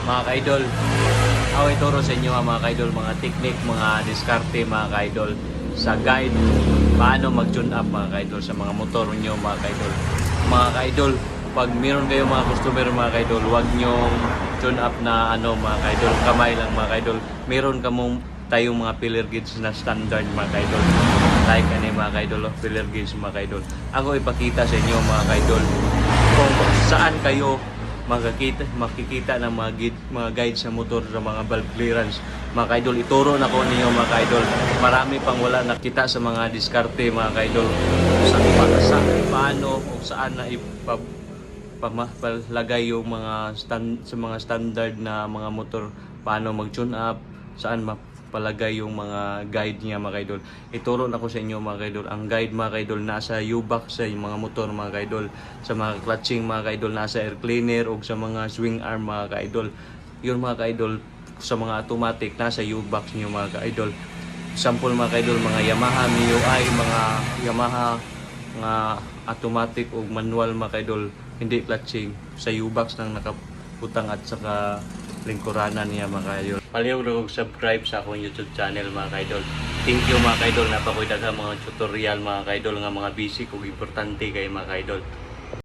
Mga kaidol, ako ituro sa inyo mga kaidol, mga technique, mga diskarte mga kaidol sa guide paano mag-tune up mga kaidol sa mga motor nyo mga kaidol. Mga kaidol, pag meron kayo mga customer mga kaidol, huwag nyong tune up na mga kaidol, kamay lang mga kaidol. Meron kamong tayong mga filler gauge na standard mga kaidol. Like mga kaidol, filler gauge mga kaidol. Ako ipakita sa inyo mga kaidol kung saan kayo makikita ng mga guide sa motor sa mga valve clearance. Mga kaidol, ituro na ko ninyo mga kaidol. Marami pang wala nakita sa mga diskarte mga kaidol. Sa paano o saan na ipalagay yung sa mga standard na mga motor, paano mag-tune up, saan palagay yung mga guide niya mga kaidol. Ituro na ko sa inyo mga kaidol. Ang guide mga kaidol nasa U-box sa mga motor mga kaidol. Sa mga clutching mga kaidol nasa air cleaner o sa mga swing arm mga kaidol. Yun mga kaidol sa mga automatic nasa U-box niyo mga kaidol. Sample mga kaidol, mga Yamaha MIUI, mga Yamaha mga automatic o manual mga kaidol, hindi clutching, sa U-box nang nakaputang at saka lingkuranan niya mga kaidol. Palihog na subscribe sa akong YouTube channel mga kaidol. Thank you mga kaidol, napakuha ka mga tutorial mga kaidol nga mga basic o importante kay mga kaidol.